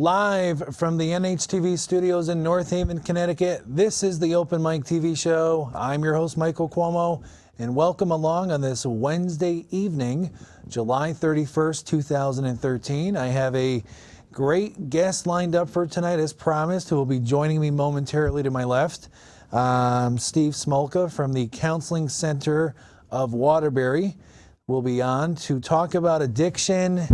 Live from the NHTV studios in North Haven, Connecticut, this is the Open Mic TV show. I'm your host, Michael CUOMO, and welcome along on this Wednesday evening, July 31st, 2013. I have a great guest lined up for tonight, as promised, who will be joining me momentarily to my left. Steve SMOLKA from the Counseling Center of Waterbury will be on to talk about addiction.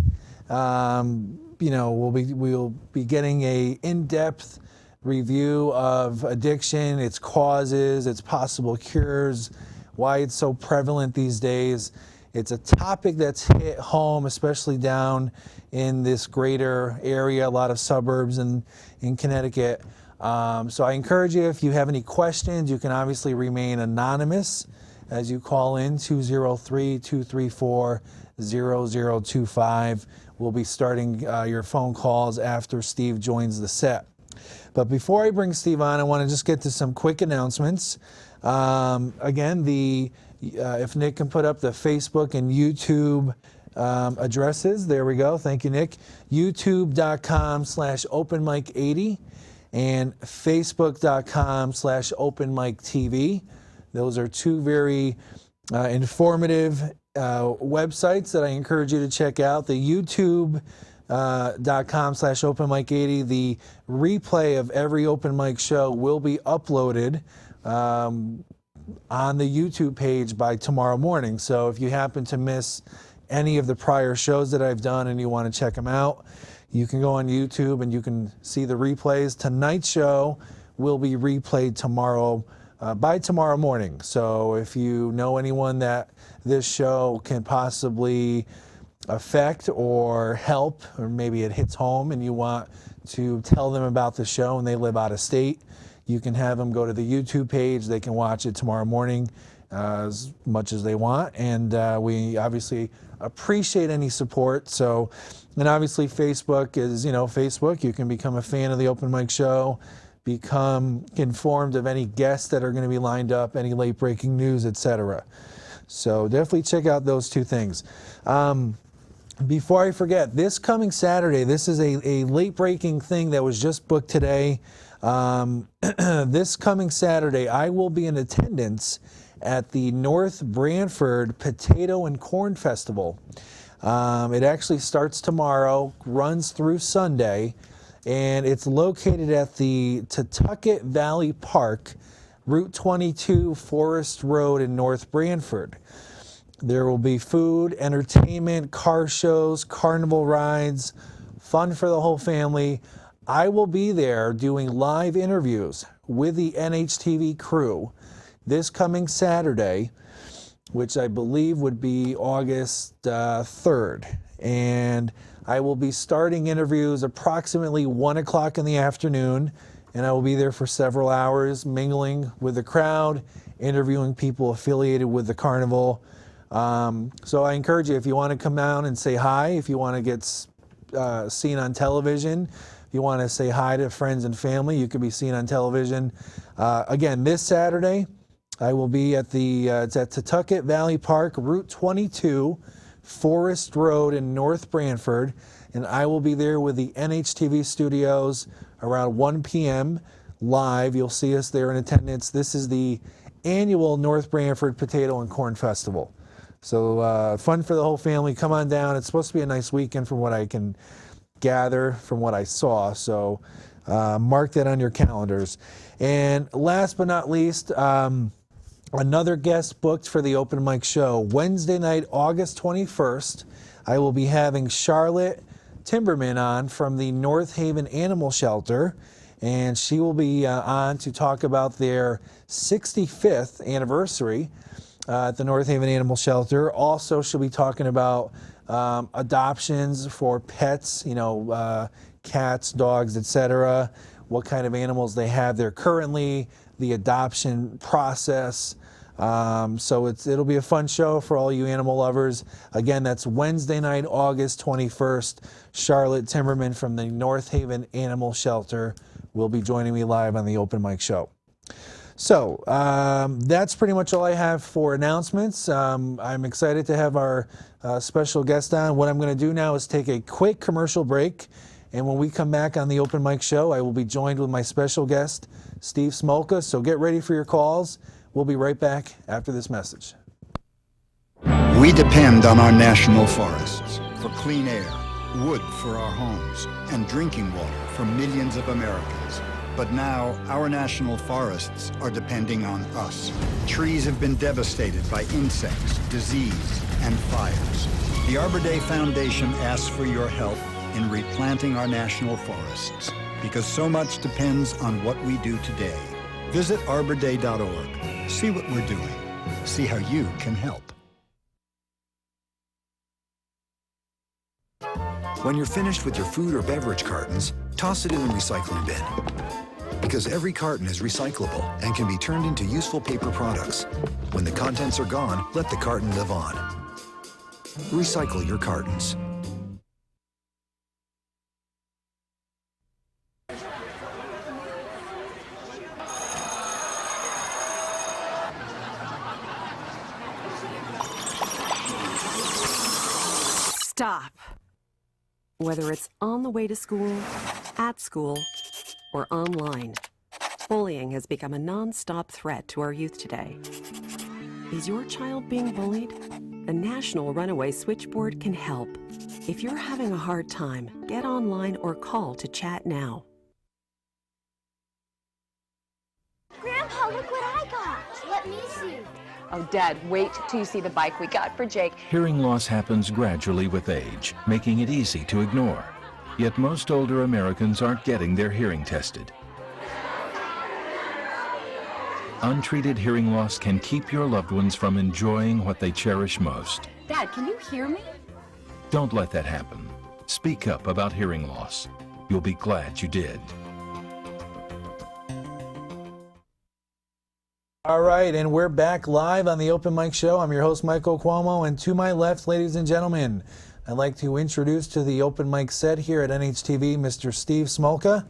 We'll be getting a in-depth review of addiction, its causes, its possible cures, why it's so prevalent these days. It's a topic that's hit home, especially down in this greater area, a lot of suburbs in Connecticut. So I encourage you, if you have any questions, you can obviously remain anonymous as you call in 203-234-0025. We'll be starting your phone calls after Steve joins the set. But before I bring Steve on, I want to just get to some quick announcements. Again, if Nick can put up the Facebook and YouTube addresses. There we go. Thank you, Nick. youtube.com/openmic80 and facebook.com/openmictv. Those are two very informative websites that I encourage you to check out. The youtube.com/openmic80, the replay of every open mic show will be uploaded on the YouTube page by tomorrow morning. So if you happen to miss any of the prior shows that I've done and you want to check them out, you can go on YouTube and you can see the replays. Tonight's show will be replayed tomorrow by tomorrow morning. So if you know anyone that this show can possibly affect or help, or maybe it hits home and you want to tell them about the show and they live out of state, you can have them go to the YouTube page. They can watch it tomorrow morning as much as they want. And we obviously appreciate any support. So, and obviously Facebook is, Facebook. You can become a fan of the Open Mic Show, become informed of any guests that are going to be lined up, any late breaking news, etc. So definitely check out those two things. Before I forget, this coming Saturday, this is a late breaking thing that was just booked today. This coming Saturday, I will be in attendance at the North Branford Potato and Corn Festival. It actually starts tomorrow, runs through Sunday, and it's located at the Tutucket Valley Park, Route 22, Forest Road in North Branford. There will be food, entertainment, car shows, carnival rides, fun for the whole family. I will be there doing live interviews with the NHTV crew this coming Saturday, which I believe would be August 3rd. And I will be starting interviews approximately 1 o'clock in the afternoon, and I will be there for several hours, mingling with the crowd, interviewing people affiliated with the carnival. So I encourage you, if you want to come down and say hi, if you want to get seen on television, if you want to say hi to friends and family, you could be seen on television. Again, this Saturday, I will be at it's at Tutucket Valley Park, Route 22, Forest Road in North Branford, and I will be there with the NHTV studios around 1 p.m. live. You'll see us there in attendance. This is the annual North Branford Potato and Corn Festival. So fun for the whole family. Come on down. It's supposed to be a nice weekend from what I can gather from what I saw. So mark that on your calendars. And last but not least, another guest booked for the Open Mic Show. Wednesday night, August 21st, I will be having Charlotte Timberman on from the North Haven Animal Shelter, and she will be on to talk about their 65th anniversary at the North Haven Animal Shelter. Also, she'll be talking about adoptions for pets, cats, dogs, etc., what kind of animals they have there currently, the adoption process. So it'll be a fun show for all you animal lovers. Again, that's Wednesday night, August 21st. Charlotte Timberman from the North Haven Animal Shelter will be joining me live on the Open Mic Show. So that's pretty much all I have for announcements. I'm excited to have our special guest on. What I'm going to do now is take a quick commercial break, And when we come back on the Open Mic Show, I will be joined with my special guest, Steve Smolka. So get ready for your calls. We'll be right back after this message. We depend on our national forests for clean air, wood for our homes, and drinking water for millions of Americans. But now, our national forests are depending on us. Trees have been devastated by insects, disease, and fires. The Arbor Day Foundation asks for your help in replanting our national forests, because so much depends on what we do today. Visit arborday.org. See what we're doing. See how you can help. When you're finished with your food or beverage cartons, toss it in the recycling bin. Because every carton is recyclable and can be turned into useful paper products. When the contents are gone, let the carton live on. Recycle your cartons. Stop. Whether it's on the way to school, at school, or online, bullying has become a non-stop threat to our youth today. Is your child being bullied? The National Runaway Switchboard can help. If you're having a hard time, get online or call to chat now. Grandpa, look what I got. Let me see. Oh, Dad, wait till you see the bike we got for Jake. Hearing loss happens gradually with age, making it easy to ignore. Yet most older Americans aren't getting their hearing tested. Untreated hearing loss can keep your loved ones from enjoying what they cherish most. Dad, can you hear me? Don't let that happen. Speak up about hearing loss. You'll be glad you did. All right, and we're back live on the Open Mic Show. I'm your host, Michael CUOMO, and to my left, ladies and gentlemen, I'd like to introduce to the Open Mic set here at NHTV, Mr. Steve Smolka.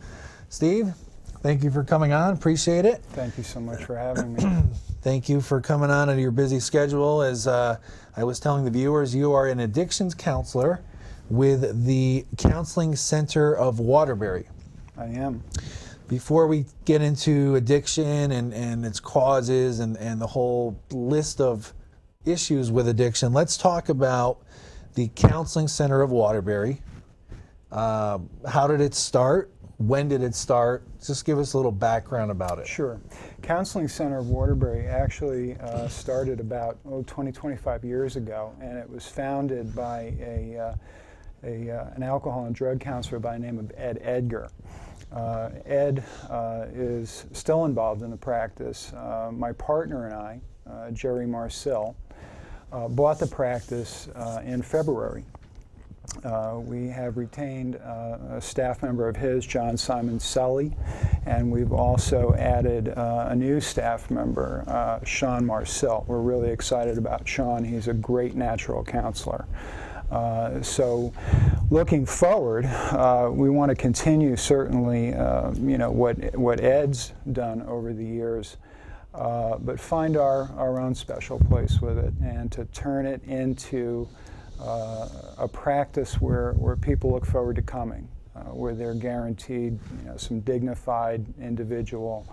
Steve, thank you for coming on. Appreciate it. Thank you so much for having me. Thank you for coming on at your busy schedule. As I was telling the viewers, you are an addictions counselor with the Counseling Center of Waterbury. I am. Before we get into addiction and its causes and the whole list of issues with addiction, let's talk about the Counseling Center of Waterbury. How did it start? When did it start? Just give us a little background about it. Sure. Counseling Center of Waterbury actually started about 20, 25 years ago, and it was founded by an alcohol and drug counselor by the name of Ed Edgar. Ed is still involved in the practice. My partner and I, Jerry Marcel, bought the practice in February. We have retained a staff member of his, John Simon Sully, and we've also added a new staff member, Sean Marcel. We're really excited about Sean. He's a great natural counselor. So looking forward, we want to continue certainly what Ed's done over the years, but find our own special place with it and to turn it into a practice where people look forward to coming, where they're guaranteed some dignified individual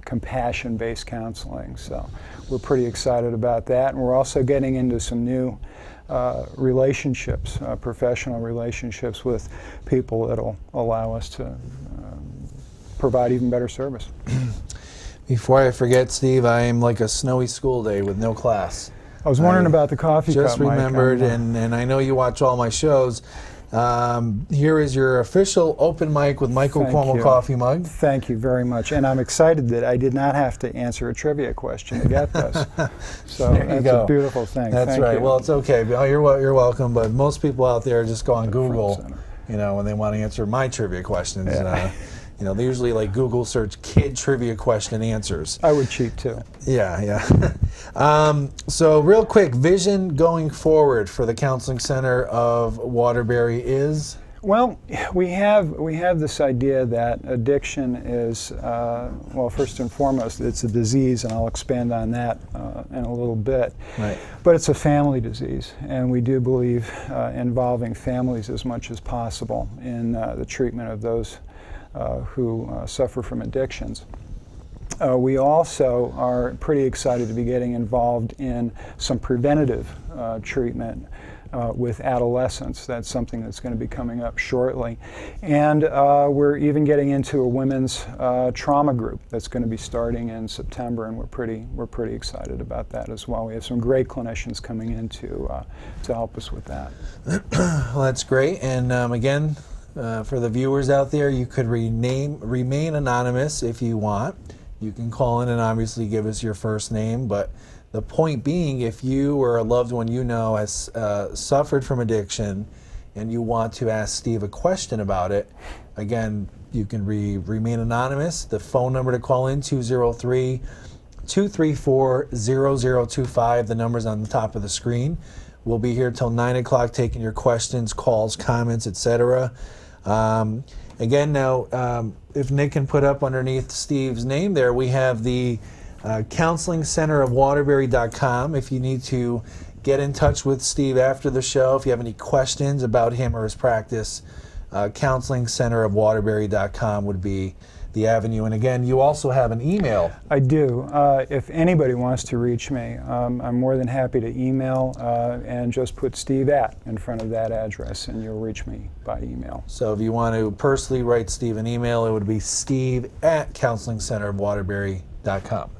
compassion-based counseling. So we're pretty excited about that, and we're also getting into some new relationships, professional relationships with people that'll allow us to provide even better service. Before I forget, Steve, I am like a snowy school day with no class. I was wondering about the coffee cup, Just remembered, and I know you watch all my shows. Here is your official Open Mic with Michael CUOMO coffee mug. Thank you very much, and I'm excited that I did not have to answer a trivia question to get this. So that's a beautiful thing. That's Thank right. you. Well, it's okay. You're welcome. But most people out there just go on Google, when they want to answer my trivia questions. Yeah. They usually like Google search kid trivia question answers. I would cheat too. Yeah. So real quick, vision going forward for the Counseling Center of Waterbury is? Well, we have this idea that addiction is, well, first and foremost, it's a disease, and I'll expand on that in a little bit. Right. But it's a family disease, and we do believe involving families as much as possible in the treatment of those who suffer from addictions. We also are pretty excited to be getting involved in some preventative treatment with adolescents. That's something that's going to be coming up shortly. And we're even getting into a women's trauma group that's going to be starting in September, and we're pretty excited about that as well. We have some great clinicians coming in to help us with that. Well, that's great. And again, for the viewers out there, you could remain anonymous if you want. You can call in and obviously give us your first name, but the point being, if you or a loved one you know has suffered from addiction and you want to ask Steve a question about it, again, you can remain anonymous. The phone number to call in, 203-234-0025. The number's on the top of the screen. We'll be here till 9 o'clock taking your questions, calls, comments, etc. Again, now, if Nick can put up underneath Steve's name there, we have the Counseling Center of Waterbury.com. If you need to get in touch with Steve after the show, if you have any questions about him or his practice, Counseling Center of Waterbury.com would be the avenue. And again, you also have an email. I do. If anybody wants to reach me, I'm more than happy to email and just put Steve at in front of that address, and you'll reach me by email. So if you want to personally write Steve an email, it would be steve@counselingcenterofwaterbury.com.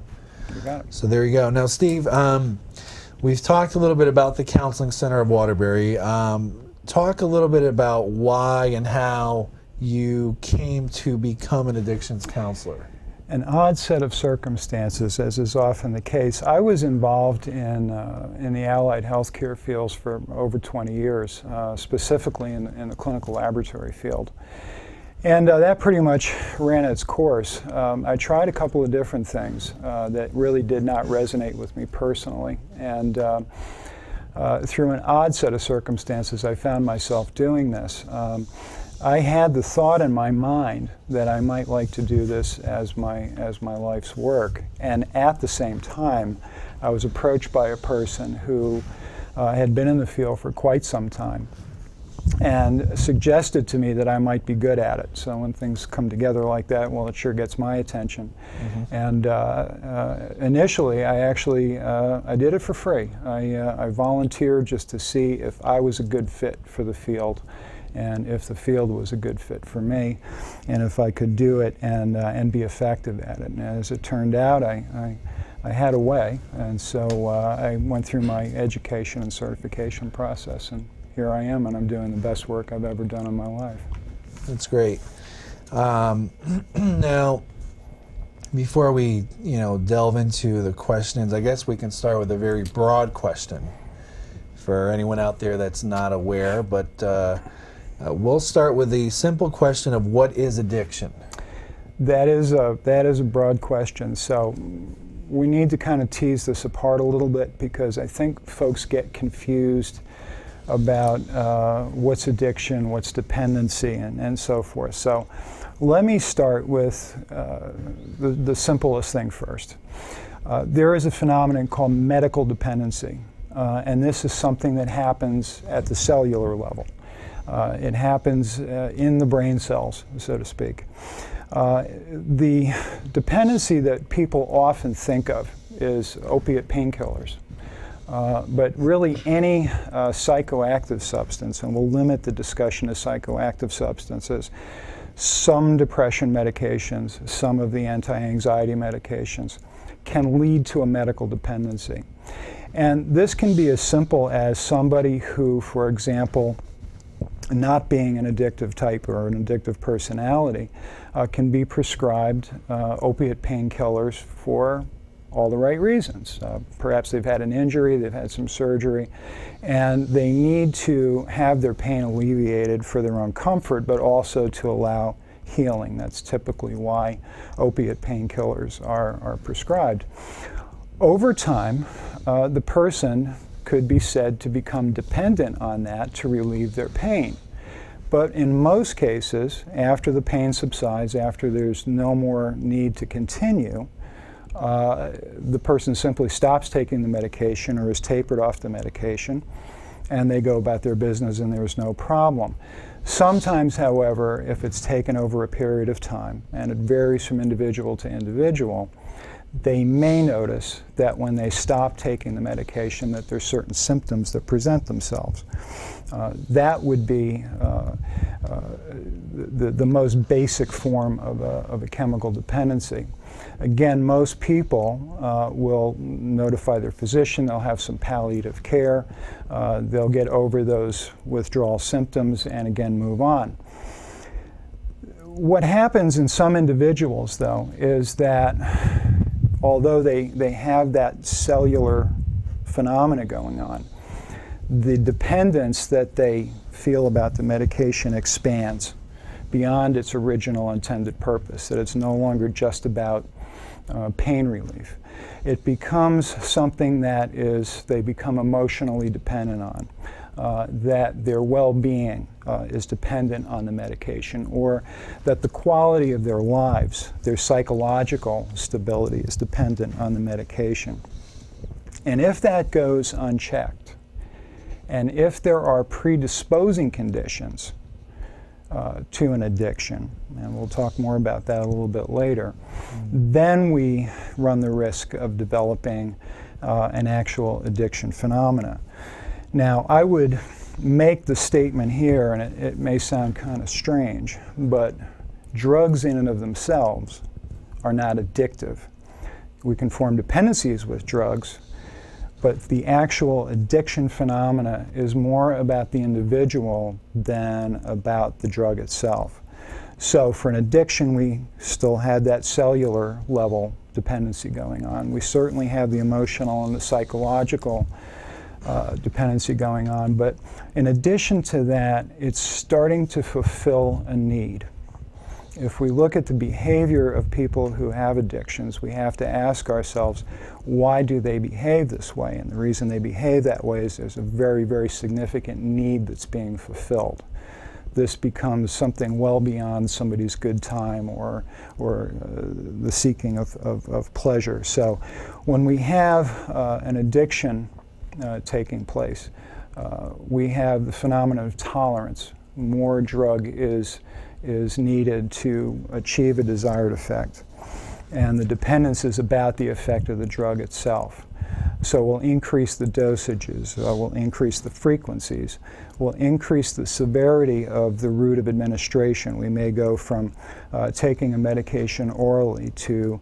You got it. So there you go. Now, Steve, we've talked a little bit about the Counseling Center of Waterbury. Talk a little bit about why and how you came to become an addictions counselor. An odd set of circumstances, as is often the case. I was involved in the allied healthcare fields for over 20 years, specifically in the clinical laboratory field. And that pretty much ran its course. I tried a couple of different things that really did not resonate with me personally. And through an odd set of circumstances, I found myself doing this. I had the thought in my mind that I might like to do this as my life's work. And at the same time, I was approached by a person who had been in the field for quite some time and suggested to me that I might be good at it. So when things come together like that, well, it sure gets my attention. Mm-hmm. And initially, I actually I did it for free. I volunteered just to see if I was a good fit for the field, and if the field was a good fit for me, and if I could do it and be effective at it. And as it turned out, I had a way, and so I went through my education and certification process, and here I am, and I'm doing the best work I've ever done in my life. That's great. Now, before we delve into the questions, I guess we can start with a very broad question for anyone out there that's not aware, but we'll start with the simple question of what is addiction? That is a broad question. So we need to kind of tease this apart a little bit, because I think folks get confused about what's addiction, what's dependency, and so forth. So let me start with the simplest thing first. There is a phenomenon called medical dependency, and this is something that happens at the cellular level. It happens in the brain cells, so to speak. The dependency that people often think of is opiate painkillers. But really any psychoactive substance, and we'll limit the discussion to psychoactive substances, some depression medications, some of the anti-anxiety medications, can lead to a medical dependency. And this can be as simple as somebody who, for example, not being an addictive type or an addictive personality, can be prescribed opiate painkillers for all the right reasons. Perhaps they've had an injury, they've had some surgery, and they need to have their pain alleviated for their own comfort, but also to allow healing. That's typically why opiate painkillers are prescribed. Over time, the person could be said to become dependent on that to relieve their pain. But in most cases, after the pain subsides, after there's no more need to continue, the person simply stops taking the medication or is tapered off the medication, and they go about their business and there's no problem. Sometimes, however, if it's taken over a period of time, and it varies from individual to individual, they may notice that when they stop taking the medication that there's certain symptoms that present themselves. That would be the most basic form of a chemical dependency. Again, most people will notify their physician, they'll have some palliative care, they'll get over those withdrawal symptoms and again move on. What happens in some individuals, though, is that although they have that cellular phenomena going on, the dependence that they feel about the medication expands beyond its original intended purpose, that it's no longer just about pain relief. It becomes something that they become emotionally dependent on, that their well-being is dependent on the medication, or that the quality of their lives, their psychological stability is dependent on the medication. And if that goes unchecked, and if there are predisposing conditions to an addiction, and we'll talk more about that a little bit later, then we run the risk of developing an actual addiction phenomena. Now, I would make the statement here, and it may sound kind of strange, but drugs in and of themselves are not addictive. We can form dependencies with drugs, but the actual addiction phenomena is more about the individual than about the drug itself. So for an addiction, we still had that cellular level dependency going on. We certainly have the emotional and the psychological dependency going on, but in addition to that, it's starting to fulfill a need. If we look at the behavior of people who have addictions, we have to ask ourselves, why do they behave this way? And the reason they behave that way is there's a very, very significant need that's being fulfilled. This becomes something well beyond somebody's good time or the seeking of pleasure. So when we have an addiction taking place, we have the phenomenon of tolerance. More drug is needed to achieve a desired effect. And the dependence is about the effect of the drug itself. So we'll increase the dosages, we'll increase the frequencies, we'll increase the severity of the route of administration. We may go from taking a medication orally to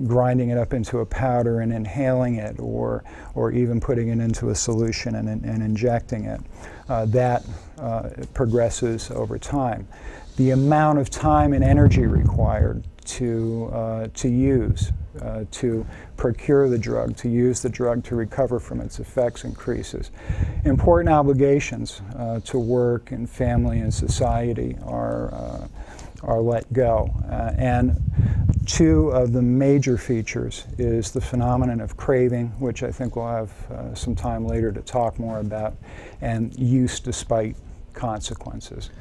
grinding it up into a powder and inhaling it, or even putting it into a solution and injecting it. That progresses over time. The amount of time and energy required to use, to procure the drug, to use the drug to recover from its effects increases. Important obligations to work and family and society are let go. And two of the major features is the phenomenon of craving, which I think we'll have some time later to talk more about, and use despite consequences.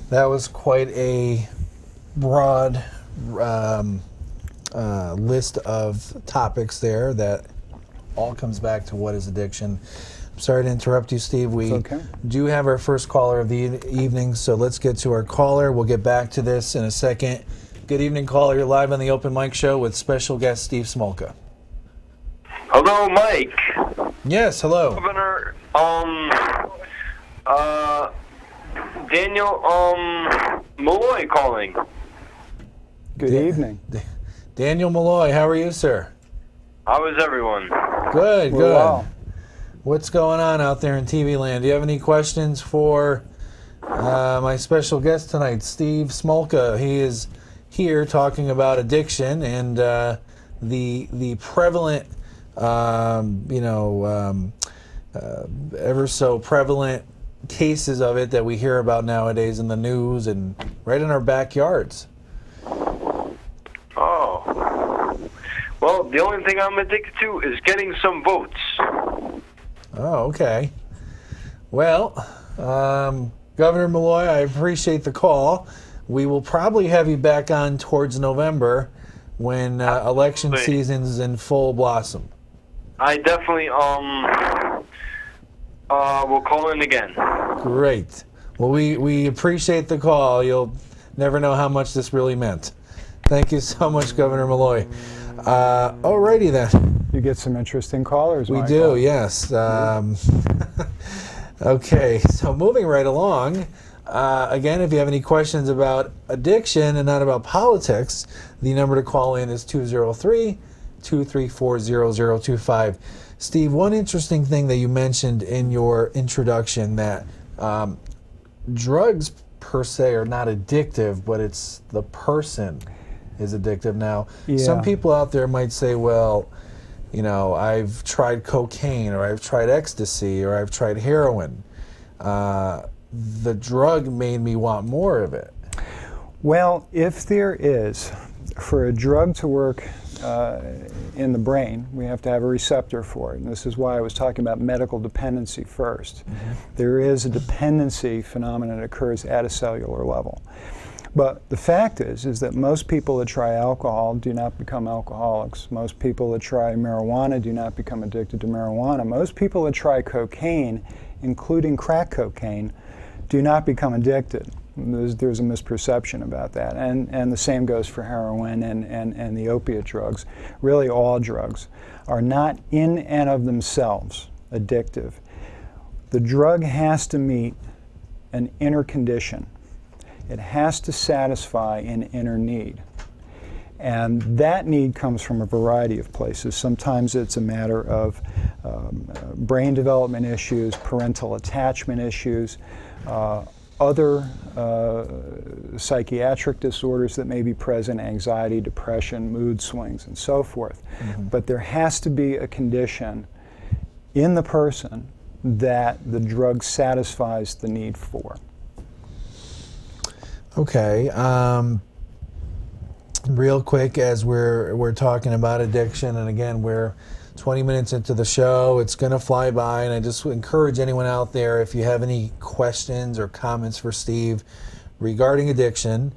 That was quite a broad list of topics there that all comes back to what is addiction. I'm sorry to interrupt you, Steve. We do have our first caller of the evening, so let's get to our caller. We'll get back to this in a second. Good evening, caller. You're live on the Open Mic Show with special guest Steve Smolka. Hello, Mike. Yes, hello. Governor, Daniel, Malloy calling. Good evening. Daniel Malloy, how are you, sir? How is everyone? Good, good. Well. What's going on out there in TV land? Do you have any questions for my special guest tonight, Steve Smolka? He is here talking about addiction and the prevalent, ever so prevalent cases of it that we hear about nowadays in the news and right in our backyards. Oh. Well, the only thing I'm addicted to is getting some votes. Oh, okay. Well, Governor Malloy, I appreciate the call. We will probably have you back on towards November when election season's in full blossom. I definitely will call in again. Great. Well, we appreciate the call. You'll never know how much this really meant. Thank you so much, Governor Malloy. Alrighty then. You get some interesting callers, We Michael. do, yes. Okay, so moving right along. Again, if you have any questions about addiction and not about politics, the number to call in is 203-234-0025. Steve, one interesting thing that you mentioned in your introduction, that drugs per se are not addictive, but it's the person is addictive. Now, some people out there might say, well, you know, I've tried cocaine, or I've tried ecstasy, or I've tried heroin. The drug made me want more of it. Well, if there is, for a drug to work in the brain, we have to have a receptor for it. And this is why I was talking about medical dependency first. There is a dependency phenomenon that occurs at a cellular level. But the fact is that most people that try alcohol do not become alcoholics. Most people that try marijuana do not become addicted to marijuana. Most people that try cocaine, including crack cocaine, do not become addicted. There's a misperception about that. And the same goes for heroin and the opiate drugs. Really, all drugs are not in and of themselves addictive. The drug has to meet an inner condition. It has to satisfy an inner need. And that need comes from a variety of places. Sometimes it's a matter of brain development issues, parental attachment issues, other psychiatric disorders that may be present, anxiety, depression, mood swings, and so forth. But there has to be a condition in the person that the drug satisfies the need for. Okay. Real quick, as we're talking about addiction, and again, we're 20 minutes into the show. It's going to fly by, and I just encourage anyone out there, if you have any questions or comments for Steve regarding addiction,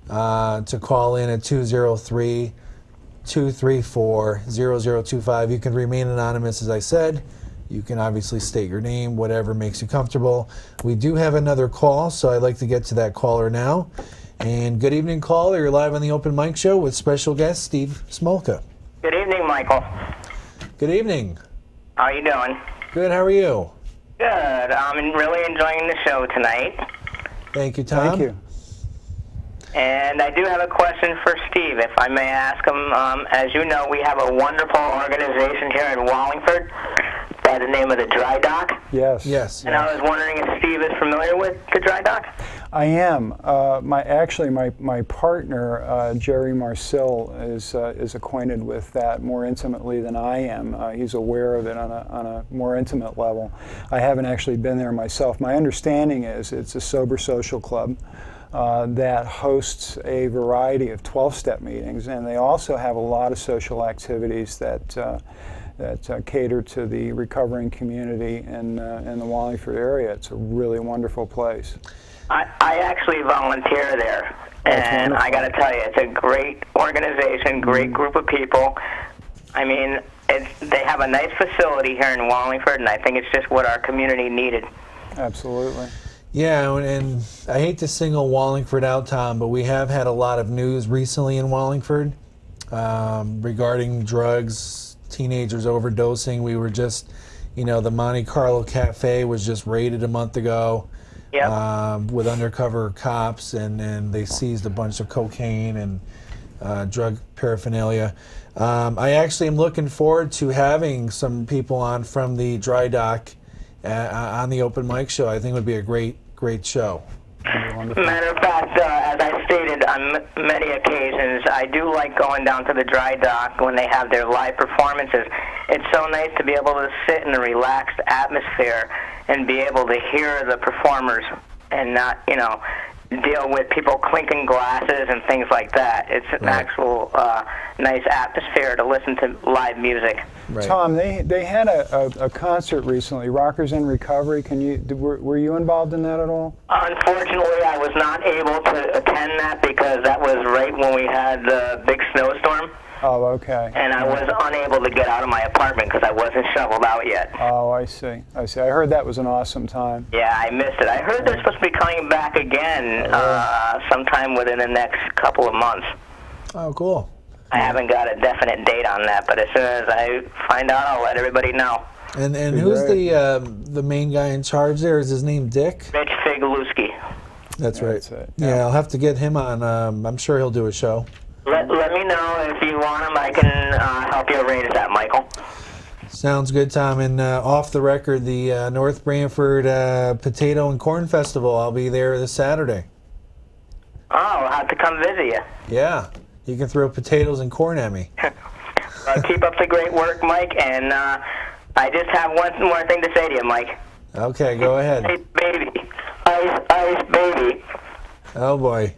to call in at 203-234-0025. You can remain anonymous, as I said. You can obviously state your name, whatever makes you comfortable. We do have another call, so I'd like to get to that caller now. And good evening, caller. You're live on the Open Mic Show with special guest Steve Smolka. Good evening, Michael. Good evening. How are you doing? Good. How are you? Good. I'm really enjoying the show tonight. Thank you, Tom. Thank you. And I do have a question for Steve, if I may ask him. As you know, we have a wonderful organization here in Wallingford by the name of the Dry Dock. Yes. Yes. And I was wondering if Steve is familiar with the Dry Dock? I am. My partner, Jerry Marcil, is acquainted with that more intimately than I am. He's aware of it on a more intimate level. I haven't actually been there myself. My understanding is it's a sober social club that hosts a variety of 12-step meetings, and they also have a lot of social activities that cater to the recovering community in the Wallingford area. It's a really wonderful place. I actually volunteer there, and I got to tell you, it's a great organization, great group of people. I mean, they have a nice facility here in Wallingford, and I think it's just what our community needed. Absolutely. Yeah, and I hate to single Wallingford out, Tom, but we have had a lot of news recently in Wallingford regarding drugs, teenagers overdosing. We were just, the Monte Carlo Cafe was just raided a month ago. Yep. With undercover cops, and they seized a bunch of cocaine and drug paraphernalia. I actually am looking forward to having some people on from the Dry Dock on the Open Mic Show. I think it would be a great show. Matter of fact, as I stated on many occasions, I do like going down to the Dry Dock when they have their live performances. It's so nice to be able to sit in a relaxed atmosphere and be able to hear the performers and not, deal with people clinking glasses and things like that. It's an actual nice atmosphere to listen to live music. Right. Tom, they had a concert recently, Rockers in Recovery. Were you involved in that at all? Unfortunately, I was not able to attend that because that was right when we had the big snowstorm. Oh, okay. And I was unable to get out of my apartment because I wasn't shoveled out yet. Oh, I see. I heard that was an awesome time. Yeah, I missed it. I heard they're supposed to be coming back again sometime within the next couple of months. Oh, cool. I haven't got a definite date on that, but as soon as I find out, I'll let everybody know. And who's the main guy in charge there? Is his name Dick? Rich Figulewski. That's right. That's it. Yeah, I'll have to get him on. I'm sure he'll do a show. Let me know if you want him. I can help you arrange that, Michael. Sounds good, Tom. And off the record, the North Branford Potato and Corn Festival, I'll be there this Saturday. Oh, I'll have to come visit you. Yeah, you can throw potatoes and corn at me. Keep up the great work, Mike. And I just have one more thing to say to you, Mike. Okay, go ahead. Ice baby. Ice baby. Oh, boy.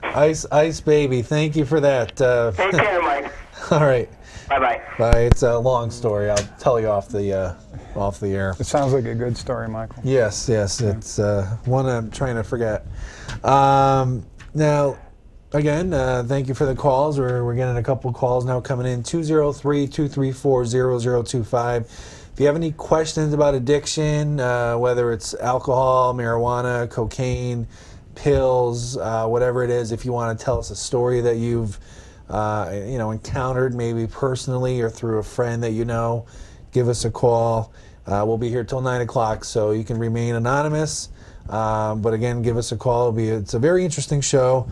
Ice baby. Thank you for that. Take care, Mike. All right. Bye-bye. Bye. It's a long story. I'll tell you off the air. It sounds like a good story, Michael. Yes. It's one I'm trying to forget. Now, again, thank you for the calls. We're getting a couple calls now coming in. 203-234-0025. If you have any questions about addiction, whether it's alcohol, marijuana, cocaine, pills, whatever it is, if you want to tell us a story that you've encountered maybe personally or through a friend that you know, give us a call. We'll be here till 9 o'clock, so you can remain anonymous. But again, give us a call. It's a very interesting show,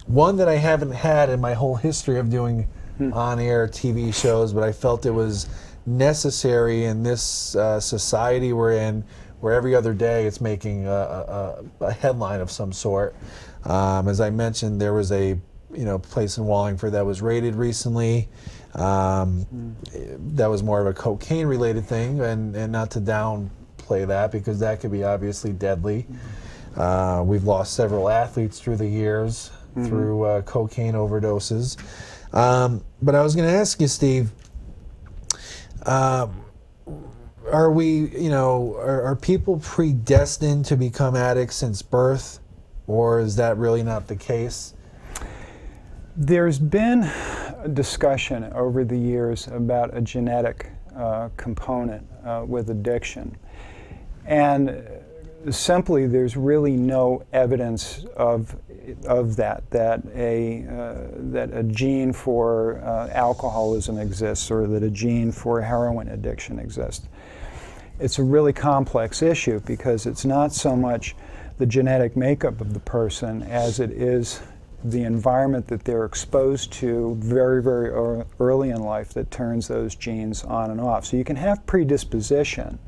one that I haven't had in my whole history of doing on-air TV shows, but I felt it was necessary in this society we're in, where every other day it's making a headline of some sort. As I mentioned, there was a place in Wallingford that was raided recently. That was more of a cocaine-related thing, and not to downplay that, because that could be obviously deadly. We've lost several athletes through the years through cocaine overdoses. But I was going to ask you, Steve, are people predestined to become addicts since birth, or is that really not the case? There's been a discussion over the years about a genetic component with addiction, and simply there's really no evidence of that a gene for alcoholism exists, or that a gene for heroin addiction exists. It's a really complex issue because it's not so much the genetic makeup of the person as it is the environment that they're exposed to very, very early in life that turns those genes on and off. So you can have predisposition.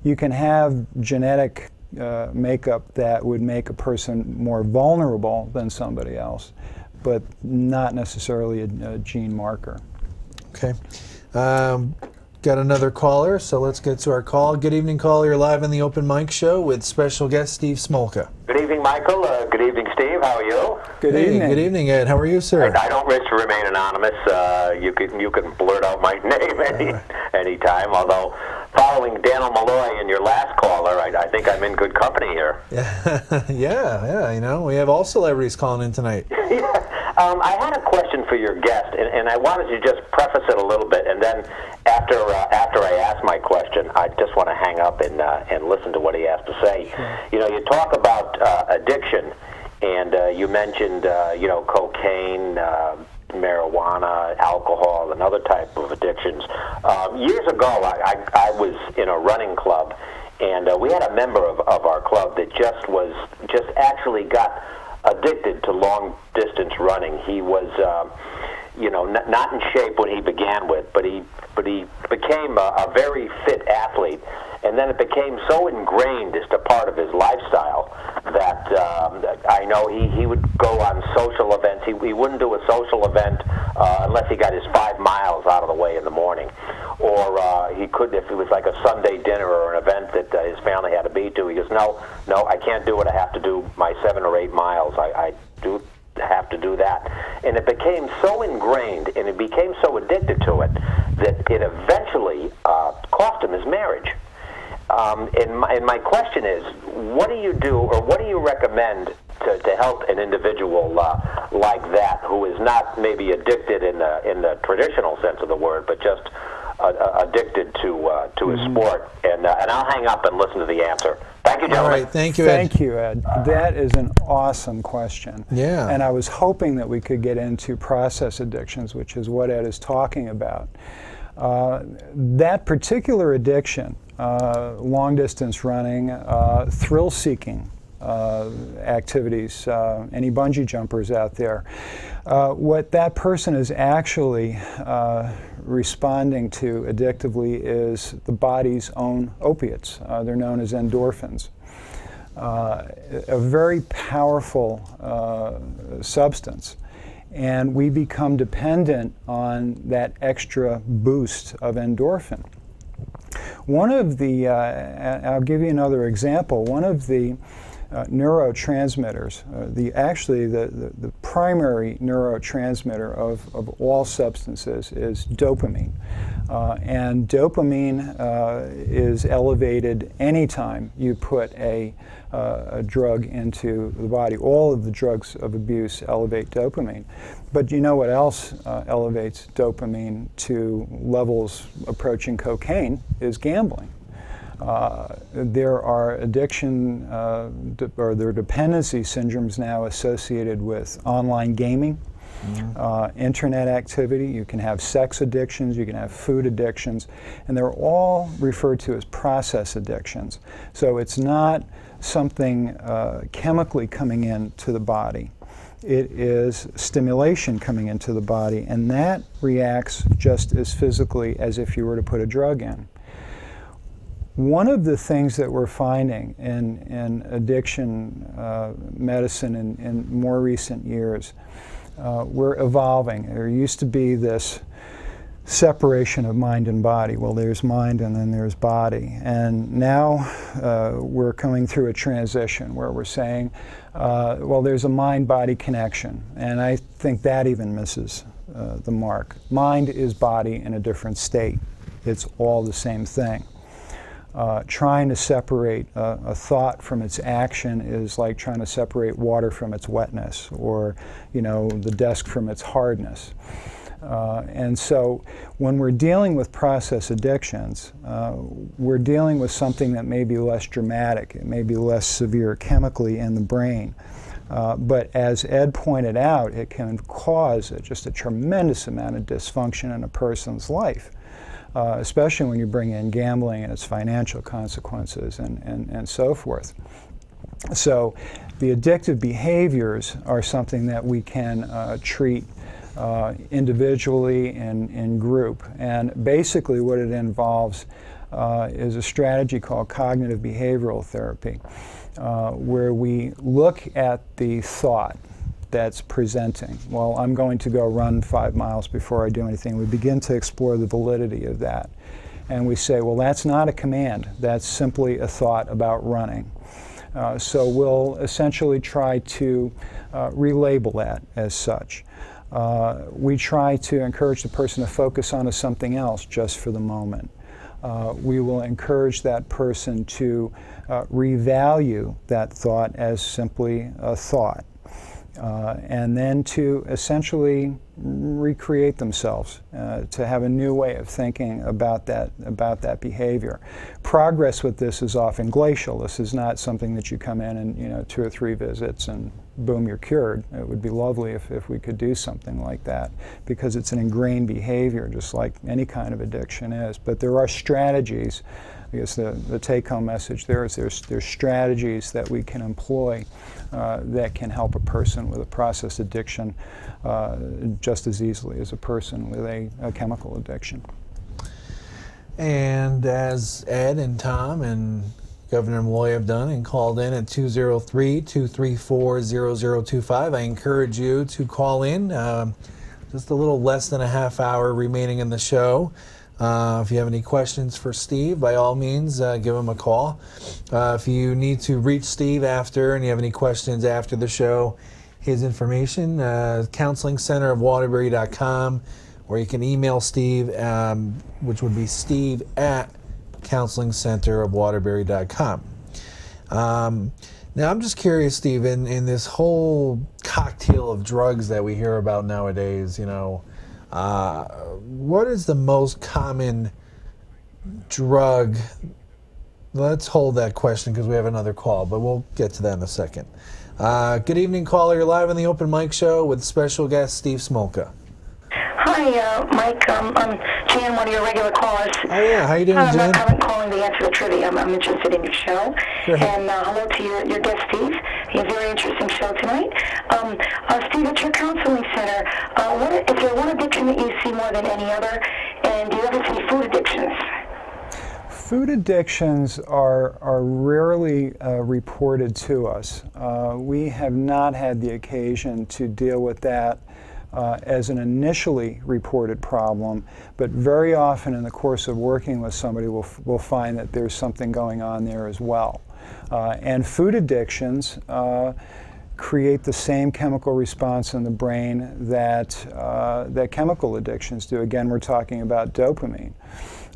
You can have genetic makeup that would make a person more vulnerable than somebody else, but not necessarily a gene marker. Okay. Got another caller, so let's get to our call. Good evening, caller. You're live on the Open Mic Show with special guest Steve Smolka. Good evening, Michael. Good evening, Steve. How are you? Good evening. Good evening, Ed. How are you, sir? I don't wish to remain anonymous. You can blurt out my name anytime. Although, following Daniel Malloy and your last caller, I think I'm in good company here. Yeah. We have all celebrities calling in tonight. I had a question for your guest, and I wanted to just preface it a little bit, and then after I ask my question, I just want to hang up and listen to what he has to say. Sure. You talk about addiction, and you mentioned cocaine, marijuana, alcohol, and other type of addictions. Years ago, I was in a running club, and we had a member of our club that just actually got addicted to long distance running. He was not in shape when he began with, but he became a very fit athlete, and then it became so ingrained as a part of his lifestyle that I know he would go on social events. He wouldn't do a social event unless he got his 5 miles out of the way in the morning, or he could if it was like a Sunday dinner or an event that his family had to be to. He goes, no, I can't do it. I have to do my 7 or 8 miles. I do have to do that. And it became so ingrained and it became so addicted to it that it eventually cost him his marriage. And my question is, what do you do, or what do you recommend to help an individual like that, who is not maybe addicted in the traditional sense of the word, but just addicted to his sport? And I'll hang up and listen to the answer. Thank you, gentlemen. All right, thank you, Ed. Thank you, Ed. That is an awesome question. Yeah. And I was hoping that we could get into process addictions, which is what Ed is talking about. That particular addiction, long-distance running, thrill-seeking activities, any bungee jumpers out there, what that person is actually responding to addictively is the body's own opiates. They're known as endorphins. A very powerful substance. And we become dependent on that extra boost of endorphin. One of the, I'll give you another example, one of the neurotransmitters, the primary neurotransmitter of all substances is dopamine. And dopamine is elevated anytime you put a drug into the body. All of the drugs of abuse elevate dopamine. But you know what else elevates dopamine to levels approaching cocaine is gambling. There are addiction or there are dependency syndromes now associated with online gaming, internet activity. You can have sex addictions, you can have food addictions, and they're all referred to as process addictions. So it's not something chemically coming into the body. It is stimulation coming into the body, and that reacts just as physically as if you were to put a drug in. One of the things that we're finding in addiction medicine in more recent years, we're evolving. There used to be this separation of mind and body. Well, there's mind and then there's body. And now we're coming through a transition where we're saying, well, there's a mind-body connection. And I think that even misses the mark. Mind is body in a different state. It's all the same thing. Trying to separate a thought from its action is like trying to separate water from its wetness, or the desk from its hardness. And so when we're dealing with process addictions, we're dealing with something that may be less dramatic, it may be less severe chemically in the brain. But as Ed pointed out, it can cause just a tremendous amount of dysfunction in a person's life. Especially when you bring in gambling and its financial consequences and so forth. So the addictive behaviors are something that we can treat individually and in group. And basically what it involves is a strategy called cognitive behavioral therapy, where we look at the thought that's presenting. Well, I'm going to go run 5 miles before I do anything. We begin to explore the validity of that. And we say, well, that's not a command. That's simply a thought about running. So we'll essentially try to relabel that as such. We try to encourage the person to focus on something else just for the moment. We will encourage that person to revalue that thought as simply a thought. And then to essentially recreate themselves, to have a new way of thinking about that behavior. Progress with this is often glacial. This is not something that you come in and 2 or 3 visits and boom, you're cured. It would be lovely if we could do something like that, because it's an ingrained behavior, just like any kind of addiction is. But there are strategies. I guess the take-home message there is there's strategies that we can employ that can help a person with a process addiction just as easily as a person with a chemical addiction. And as Ed and Tom and Governor Malloy have done and called in at 203-234-0025, I encourage you to call in. Just a little less than a half hour remaining in the show. If you have any questions for Steve, by all means, give him a call. If you need to reach Steve after and you have any questions after the show, his information, counselingcenterofwaterbury.com, or you can email Steve, which would be steve@counselingcenterofwaterbury.com. Now, I'm just curious, Steve, in this whole cocktail of drugs that we hear about nowadays, what is the most common drug? Let's hold that question because we have another call, but we'll get to that in a second. Good evening, caller. You're live on the Open Mic Show with special guest Steve Smolka. Hi, Mike. I'm Jan, one of your regular callers. Oh, yeah. How you doing, Jan? I'm calling to answer the trivia. I'm interested in your show. And hello to your guest, Steve. You have a very interesting show tonight. Steve, at your counseling center, is there one addiction that you see more than any other? And do you ever see food addictions? Food addictions are rarely reported to us. We have not had the occasion to deal with that as an initially reported problem, but very often in the course of working with somebody we'll find that there's something going on there as well. And food addictions create the same chemical response in the brain that chemical addictions do. Again, we're talking about dopamine.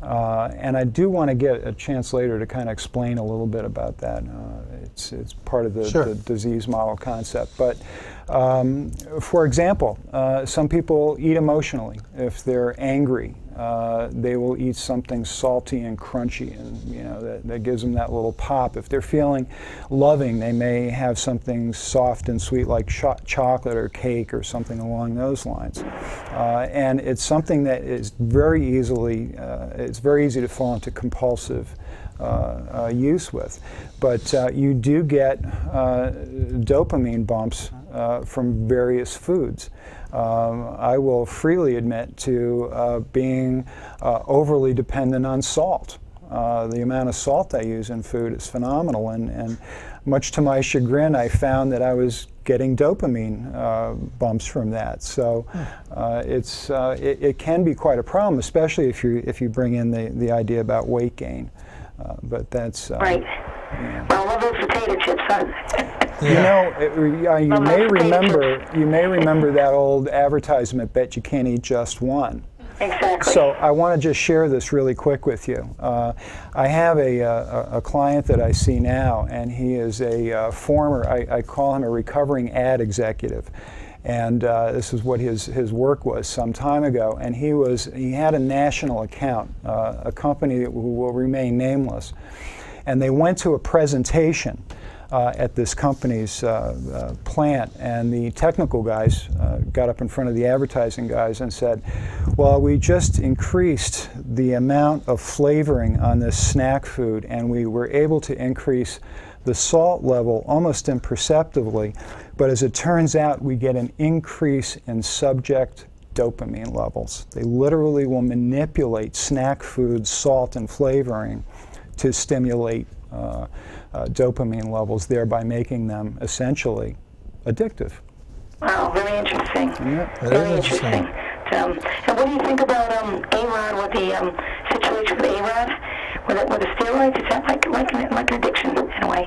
And I do want to get a chance later to kind of explain a little bit about that. It's part of the disease model concept. But for example, some people eat emotionally. If they're angry, they will eat something salty and crunchy, and that gives them that little pop. If they're feeling loving, they may have something soft and sweet like chocolate or cake or something along those lines. And it's something that is very easy to fall into compulsive use with. But you do get dopamine bumps from various foods. I will freely admit to being overly dependent on salt. The amount of salt I use in food is phenomenal, and much to my chagrin, I found that I was getting dopamine bumps from that. So it can be quite a problem, especially if you bring in the idea about weight gain. But that's right. Yeah. Well, I love those potato chips, huh? You may remember that old advertisement, bet you can't eat just one. Exactly. So I want to just share this really quick with you. I have a client that I see now, and he is a former, I call him a recovering ad executive. And this is what his work was some time ago. And he had a national account, a company who will remain nameless. And they went to a presentation at this company's plant, and the technical guys got up in front of the advertising guys and said, well, we just increased the amount of flavoring on this snack food, and we were able to increase the salt level almost imperceptibly, but as it turns out, we get an increase in subject dopamine levels. They literally will manipulate snack food, salt, and flavoring to stimulate dopamine levels, thereby making them essentially addictive. Wow, very interesting. Yeah, very interesting. And what do you think about A-Rod, with the situation with A-Rod, with the steroids? Is that like an addiction in a way?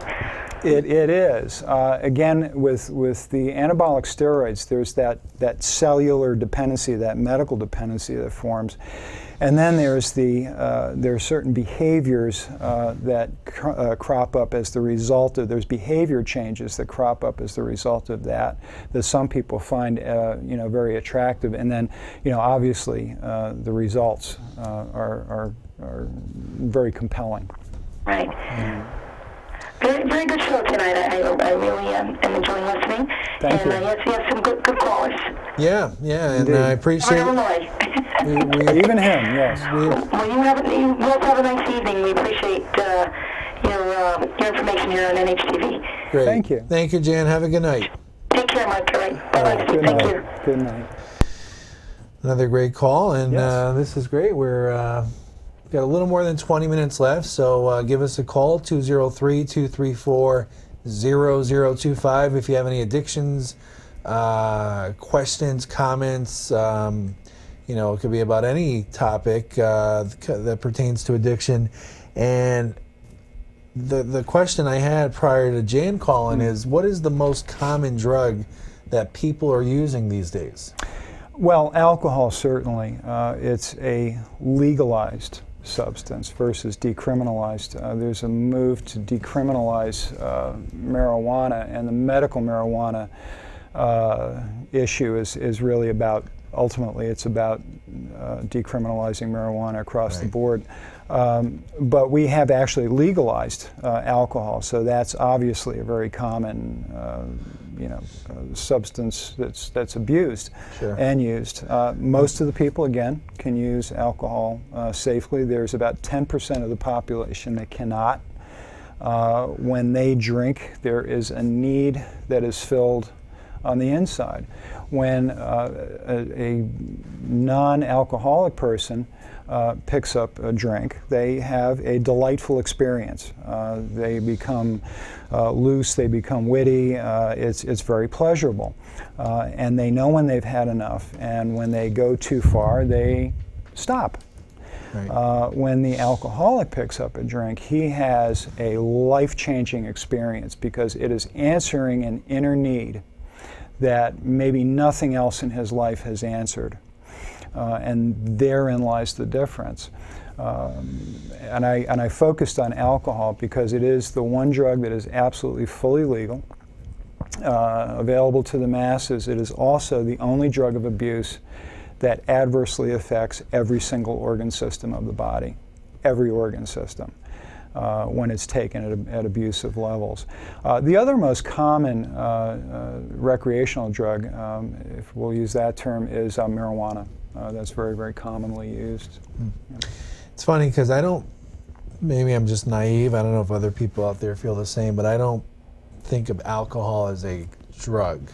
It is. Again, with the anabolic steroids, there's that cellular dependency, that medical dependency that forms. And then there are certain behaviors that crop up as the result of, there's behavior changes that crop up as the result of that some people find very attractive. And then obviously the results are very compelling. Right. Very, very good show tonight. I really am enjoying listening. Thank you. Yes, you have some good callers. Yeah, and I appreciate Illinois. Even him, yes. Well, you both have a nice evening. We appreciate your information here on NHTV. Great. Thank you. Thank you, Jan. Have a good night. Take care, Mike. All right. Bye-bye. Good Thank night. you. Good night. Another great call, and Yes. this is great. We're got a little more than 20 minutes left, so give us a call, 203-234-0025 if you have any addictions, questions, comments. It could be about any topic that pertains to addiction. And the question I had prior to Jan calling is, what is the most common drug that people are using these days? Well, alcohol certainly. It's a legalized substance versus decriminalized. There's a move to decriminalize marijuana, and the medical marijuana issue is really about, ultimately, it's about decriminalizing marijuana across the board. But we have actually legalized alcohol, so that's obviously a very common substance that's abused and used. Most of the people, again, can use alcohol safely. There's about 10% of the population that cannot. When they drink, there is a need that is filled on the inside. When a non-alcoholic person picks up a drink, they have a delightful experience. They become loose, they become witty, it's very pleasurable. And they know when they've had enough, and when they go too far, they stop. Right. When the alcoholic picks up a drink, he has a life-changing experience because it is answering an inner need that maybe nothing else in his life has answered. And therein lies the difference. And I focused on alcohol because it is the one drug that is absolutely fully legal, available to the masses. It is also the only drug of abuse that adversely affects every single organ system of the body, every organ system, when it's taken at abusive levels. The other most common recreational drug, if we'll use that term, is marijuana. That's very, very commonly used. It's funny because maybe I'm just naive, I don't know if other people out there feel the same, but I don't think of alcohol as a drug.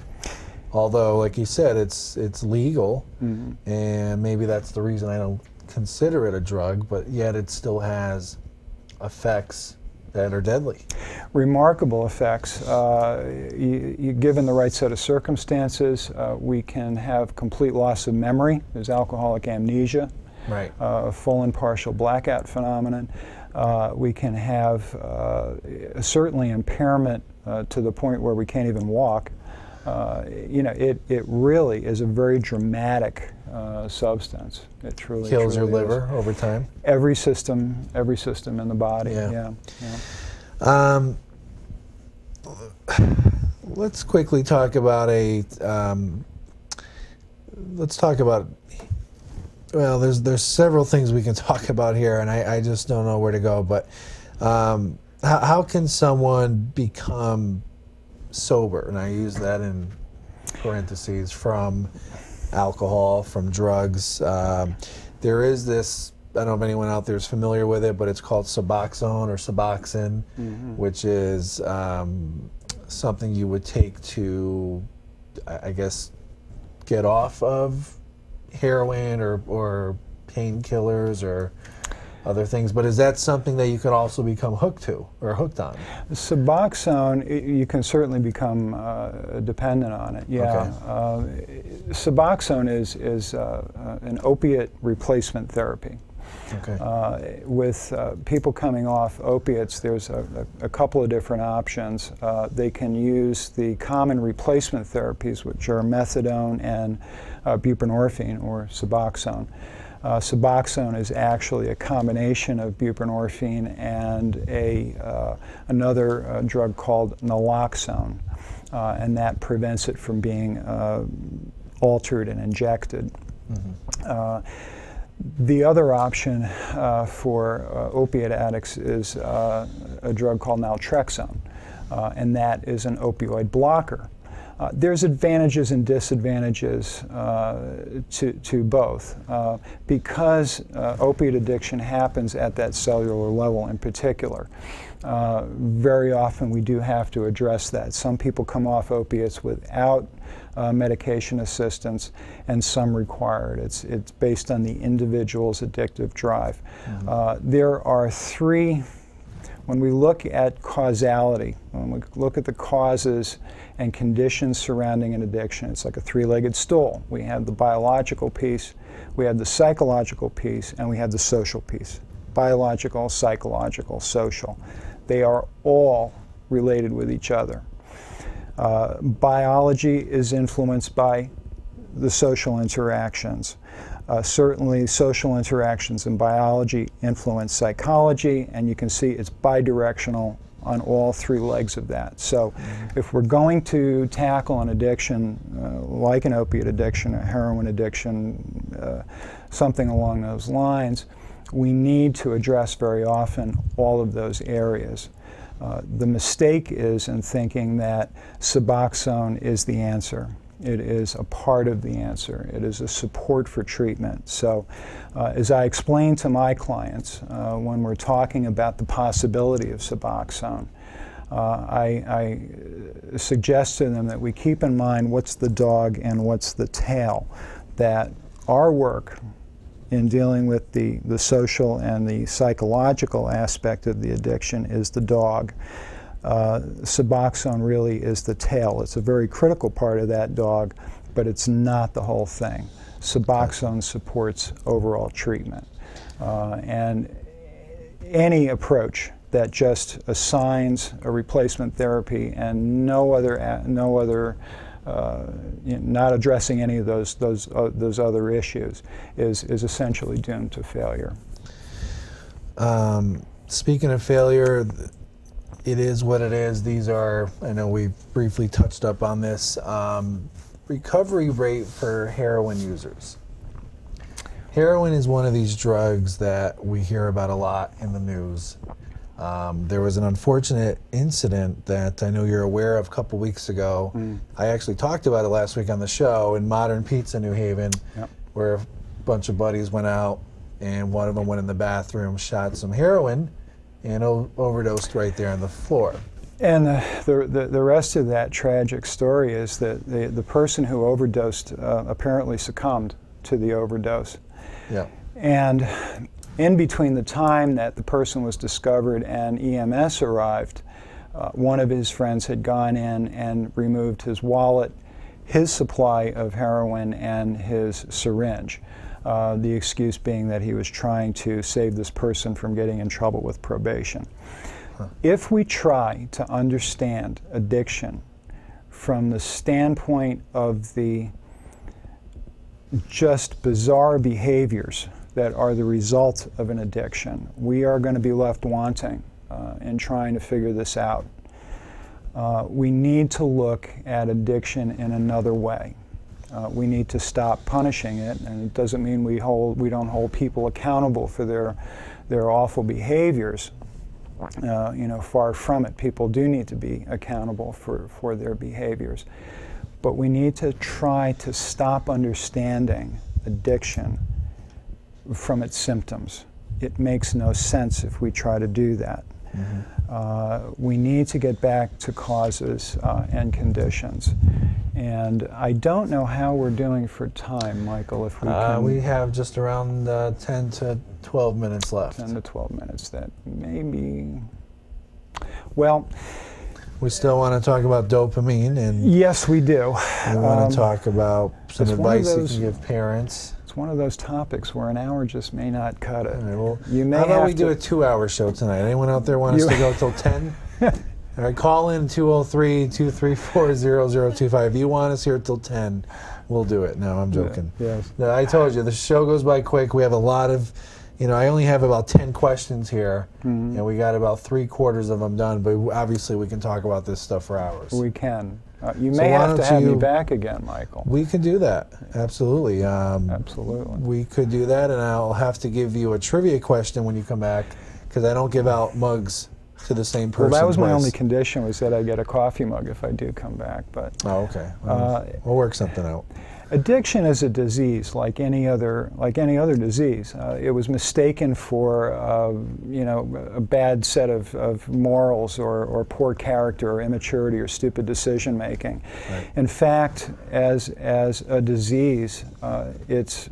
Although, like you said, it's legal, and maybe that's the reason I don't consider it a drug, but yet it still has effects that are deadly. Remarkable effects. Given the right set of circumstances, we can have complete loss of memory. There's alcoholic amnesia, right. Full and partial blackout phenomenon. We can have certainly impairment to the point where we can't even walk. It really is a very dramatic substance. It truly kills your is. liver over time. Every system in the body. Yeah. Let's quickly talk about well, there's several things we can talk about here, and I just don't know where to go. But how can someone become sober? And I use that in parentheses, from alcohol, from drugs. There is this, I don't know if anyone out there is familiar with it, but it's called Suboxone or Suboxone, which is something you would take to, I guess, get off of heroin or painkillers or other things. But is that something that you could also become hooked to or hooked on? Suboxone, you can certainly become dependent on it. Yeah. Okay. Suboxone is an opiate replacement therapy. Okay. With people coming off opiates, there's a couple of different options. They can use the common replacement therapies, which are methadone and buprenorphine or Suboxone. Suboxone is actually a combination of buprenorphine and another drug called naloxone, and that prevents it from being altered and injected. The other option for opiate addicts is a drug called naltrexone, and that is an opioid blocker. There's advantages and disadvantages to both. Because opiate addiction happens at that cellular level in particular, very often we do have to address that. Some people come off opiates without medication assistance, and some require it. It's based on the individual's addictive drive. There are three, when we look at causality, when we look at the causes and conditions surrounding an addiction, it's like a three-legged stool. We have the biological piece, we have the psychological piece, and we have the social piece. Biological, psychological, social. They are all related with each other. Biology is influenced by the social interactions. Certainly social interactions in biology influence psychology, and you can see it's bidirectional on all three legs of that. So if we're going to tackle an addiction like an opiate addiction, a heroin addiction, something along those lines, we need to address very often all of those areas. The mistake is in thinking that Suboxone is the answer. It is a part of the answer. It is a support for treatment. So as I explain to my clients when we're talking about the possibility of Suboxone, I suggest to them that we keep in mind what's the dog and what's the tail, that our work in dealing with the social and the psychological aspect of the addiction is the dog. Suboxone really is the tail. It's a very critical part of that dog, but it's not the whole thing. Suboxone supports overall treatment. And any approach that just assigns a replacement therapy and not addressing any of those other issues is essentially doomed to failure. Speaking of failure, it is what it is. These are, I know we briefly touched up on this, recovery rate for heroin users. Heroin is one of these drugs that we hear about a lot in the news. There was an unfortunate incident that I know you're aware of a couple weeks ago. I actually talked about it last week on the show in Modern Pizza, New Haven, where a bunch of buddies went out and one of them went in the bathroom, shot some heroin, and overdosed right there on the floor. And the rest of that tragic story is that the person who overdosed apparently succumbed to the overdose. Yeah. And in between the time that the person was discovered and EMS arrived, one of his friends had gone in and removed his wallet, his supply of heroin, and his syringe. The excuse being that he was trying to save this person from getting in trouble with probation. If we try to understand addiction from the standpoint of the just bizarre behaviors that are the result of an addiction, we are going to be left wanting in trying to figure this out. We need to look at addiction in another way. We need to stop punishing it, and it doesn't mean we don't hold people accountable for their awful behaviors. Far from it. People do need to be accountable for their behaviors. But we need to try to stop understanding addiction from its symptoms. It makes no sense if we try to do that. We need to get back to causes and conditions. And I don't know how we're doing for time, Michael, if we can. We have just around 10 to 12 minutes left. 10 to 12 minutes, that maybe, well. We still want to talk about dopamine, and yes, we do. We want to talk about some advice you can give parents. It's one of those topics where an hour just may not cut it. Right, well, you may how about have we do a 2-hour show tonight? Anyone out there want us to go till 10? All right, call in 203-234-0025. If you want us here till 10, we'll do it. No, I'm joking. Yes. No, I told you, the show goes by quick. We have a lot of, I only have about 10 questions here, and we got about 3/4 of them done, but obviously we can talk about this stuff for hours. We can. You may have to have me back again, Michael. We can do that. Absolutely. Absolutely. We could do that, and I'll have to give you a trivia question when you come back, because I don't give out mugs to the same person. Well, that was my twice. only condition, was that I get a coffee mug if I do come back. But okay. We'll work something out. Addiction is a disease, like any other disease. It was mistaken for, a bad set of morals or poor character or immaturity or stupid decision making. Right. In fact, as a disease, its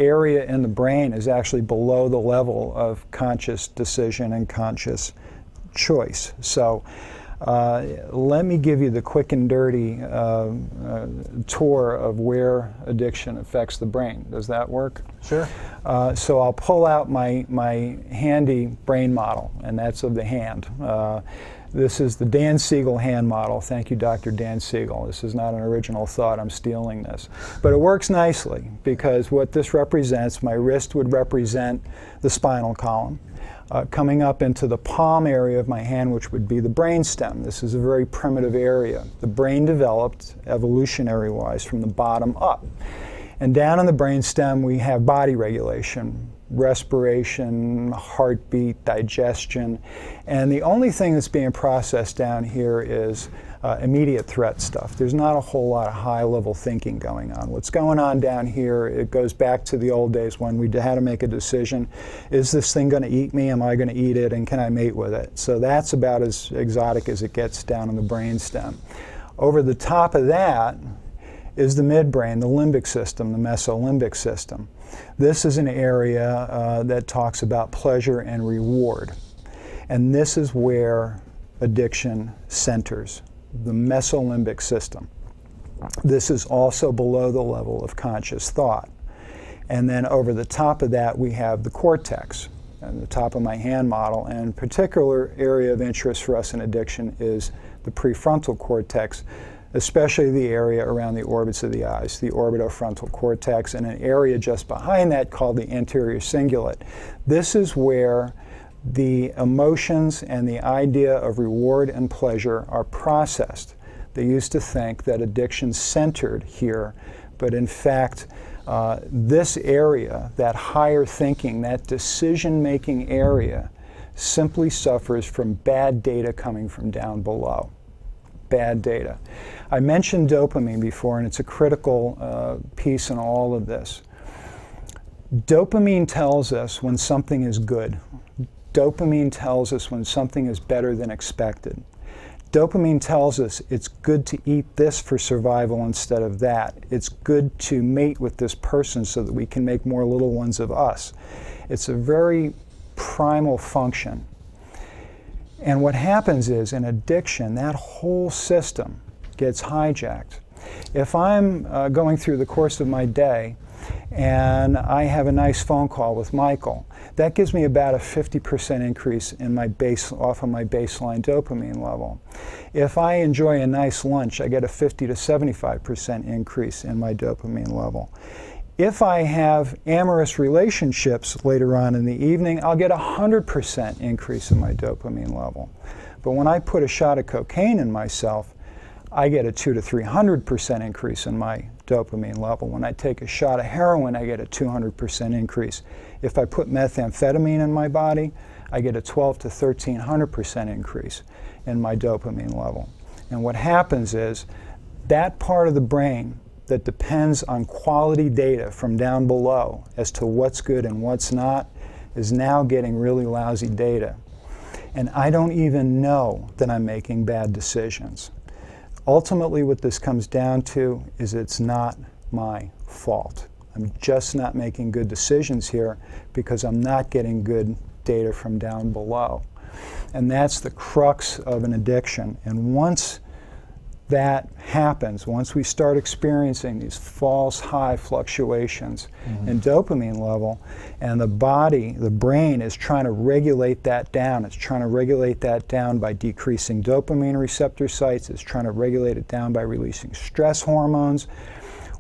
area in the brain is actually below the level of conscious decision and conscious choice. So. Let me give you the quick and dirty tour of where addiction affects the brain. Does that work? Sure. So I'll pull out my handy brain model, and that's of the hand. This is the Dan Siegel hand model. Thank you, Dr. Dan Siegel. This is not an original thought. I'm stealing this. But it works nicely, because what this represents, my wrist would represent the spinal column. Coming up into the palm area of my hand, which would be the brainstem. This is a very primitive area. The brain developed, evolutionary-wise, from the bottom up. And down in the brainstem, we have body regulation, respiration, heartbeat, digestion. And the only thing that's being processed down here is immediate threat stuff. There's not a whole lot of high-level thinking going on. What's going on down here, it goes back to the old days when we had to make a decision. Is this thing going to eat me? Am I going to eat it? And can I mate with it? So that's about as exotic as it gets down in the brainstem. Over the top of that is the midbrain, the limbic system, the mesolimbic system. This is an area that talks about pleasure and reward. And this is where addiction centers, the mesolimbic system. This is also below the level of conscious thought. And then over the top of that, we have the cortex, and the top of my hand model. And a particular area of interest for us in addiction is the prefrontal cortex, especially the area around the orbits of the eyes, the orbitofrontal cortex, and an area just behind that called the anterior cingulate. This is where the emotions and the idea of reward and pleasure are processed. They used to think that addiction centered here, but in fact, this area, that higher thinking, that decision-making area, simply suffers from bad data coming from down below. Bad data. I mentioned dopamine before, and it's a critical piece in all of this. Dopamine tells us when something is good. Dopamine tells us when something is better than expected. Dopamine tells us it's good to eat this for survival instead of that. It's good to mate with this person so that we can make more little ones of us. It's a very primal function. And what happens is, in addiction, that whole system gets hijacked. If I'm going through the course of my day and I have a nice phone call with Michael, that gives me about a 50% increase in off of my baseline dopamine level. If I enjoy a nice lunch, I get a 50 to 75% increase in my dopamine level. If I have amorous relationships later on in the evening, I'll get a 100% increase in my dopamine level. But when I put a shot of cocaine in myself, I get a 200 to 300% increase in my dopamine level. When I take a shot of heroin, I get a 200% increase. If I put methamphetamine in my body, I get a 12 to 1300% increase in my dopamine level. And what happens is that part of the brain that depends on quality data from down below as to what's good and what's not is now getting really lousy data. And I don't even know that I'm making bad decisions. Ultimately, what this comes down to is it's not my fault. I'm just not making good decisions here because I'm not getting good data from down below. And that's the crux of an addiction. And once that happens, once we start experiencing these false high fluctuations in dopamine level, and the body, the brain is trying to regulate that down. It's trying to regulate that down by decreasing dopamine receptor sites. It's trying to regulate it down by releasing stress hormones.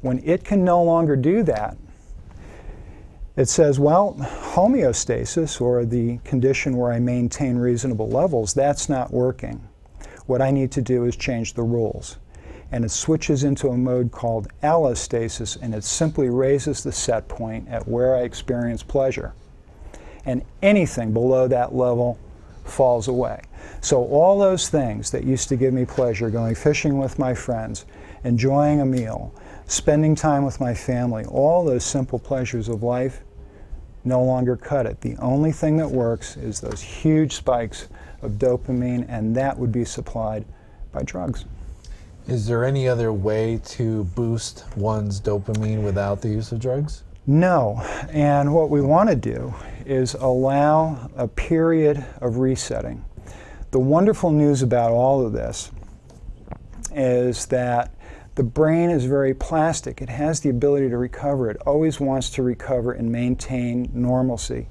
When it can no longer do that, it says, well, homeostasis, or the condition where I maintain reasonable levels, that's not working. what I need to do is change the rules. And it switches into a mode called allostasis, and it simply raises the set point at where I experience pleasure. And anything below that level falls away. So all those things that used to give me pleasure, going fishing with my friends, enjoying a meal, spending time with my family, all those simple pleasures of life no longer cut it. The only thing that works is those huge spikes of dopamine, and that would be supplied by drugs. Is there any other way to boost one's dopamine without the use of drugs? No, and what we want to do is allow a period of resetting. The wonderful news about all of this is that the brain is very plastic. It has the ability to recover. It always wants to recover and maintain normalcy.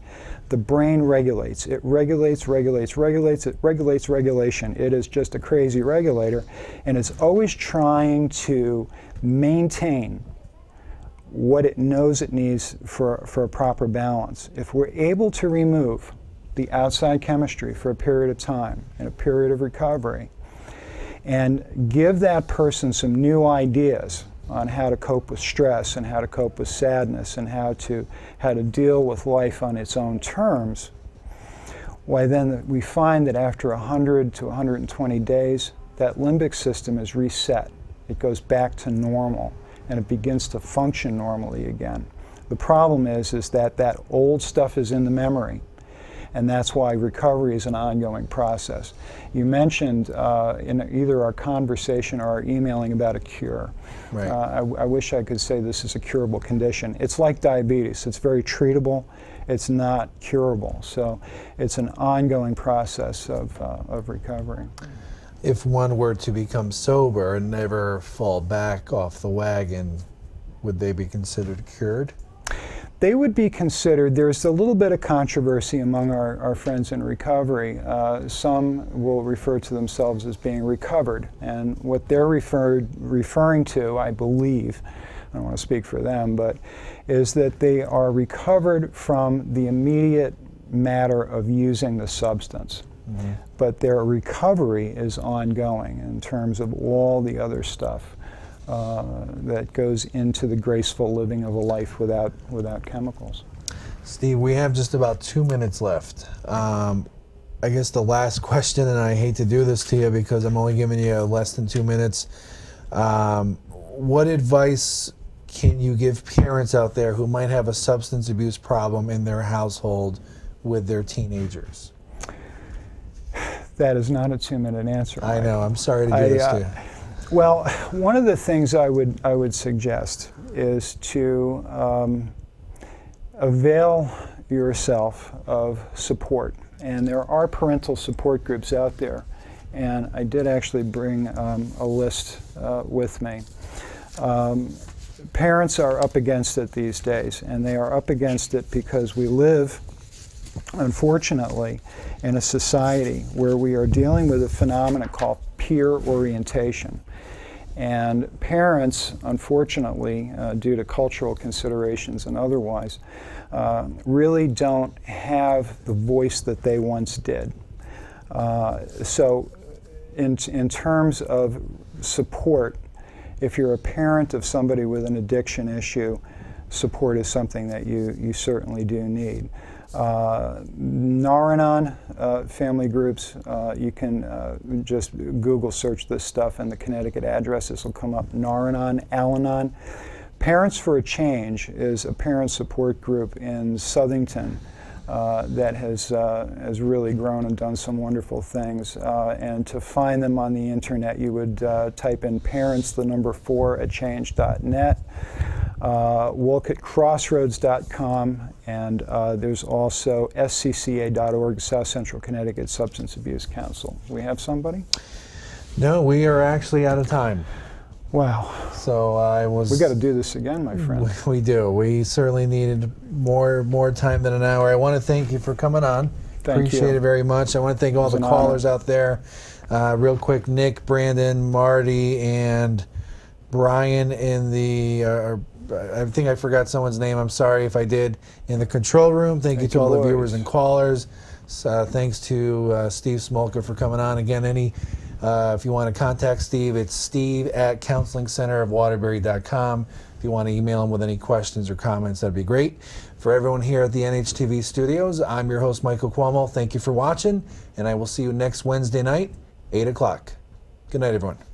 The brain regulates. It regulates, regulates, regulates. It regulates regulation. It is just a crazy regulator, and it's always trying to maintain what it knows it needs for a proper balance. If we're able to remove the outside chemistry for a period of time, in a period of recovery, and give that person some new ideas on how to cope with stress and how to cope with sadness and how to deal with life on its own terms, why then we find that after 100 to 120 days, that limbic system is reset. It goes back to normal, and it begins to function normally again. The problem is that that old stuff is in the memory, and that's why recovery is an ongoing process. You mentioned in either our conversation or our emailing about a cure. Right. I wish I could say this is a curable condition. It's like diabetes. It's very treatable. It's not curable. So it's an ongoing process of recovery. If one were to become sober and never fall back off the wagon, would they be considered cured? They would be considered. There's a little bit of controversy among our friends in recovery. Some will refer to themselves as being recovered, and what they're referring to, I believe, I don't want to speak for them, but is that they are recovered from the immediate matter of using the substance. Mm-hmm. But their recovery is ongoing in terms of all the other stuff that goes into the graceful living of a life without chemicals. Steve, we have just about 2 minutes left. I guess the last question, and I hate to do this to you because I'm only giving you less than 2 minutes. What advice can you give parents out there who might have a substance abuse problem in their household with their teenagers? That is not a 2-minute answer. I know. I'm sorry to do this to you. Well, one of the things I would suggest is to avail yourself of support. And there are parental support groups out there. And I did actually bring a list with me. Parents are up against it these days, and they are up against it because we live, unfortunately, in a society where we are dealing with a phenomenon called peer orientation. And parents, unfortunately, due to cultural considerations and otherwise, really don't have the voice that they once did. So in terms of support, if you're a parent of somebody with an addiction issue, support is something that you certainly do need. Nar-Anon family groups, you can just Google search this stuff and the Connecticut addresses will come up. Nar-Anon, Al-Anon. Parents for a Change is a parent support group in Southington that has really grown and done some wonderful things. And to find them on the internet, you would type in parents4@change.net. Wolcottcrossroads.com, and there's also scca.org, South Central Connecticut Substance Abuse Council. We have somebody? No, we are actually out of time. Wow. So we got to do this again, my friend. We do. We certainly needed more time than an hour. I want to thank you for coming on. Appreciate it very much. I want to thank all the callers out there. Real quick, Nick, Brandon, Marty, and Brian in the I think I forgot someone's name. I'm sorry if I did. In the control room, thank you to all the viewers and callers. Thanks to Steve Smolka for coming on. Again, any If you want to contact Steve, it's steve@counselingcenterofwaterbury.com. If you want to email him with any questions or comments, that'd be great. For everyone here at the NHTV studios, I'm your host, Michael CUOMO. Thank you for watching, and I will see you next Wednesday night, 8 o'clock. Good night, everyone.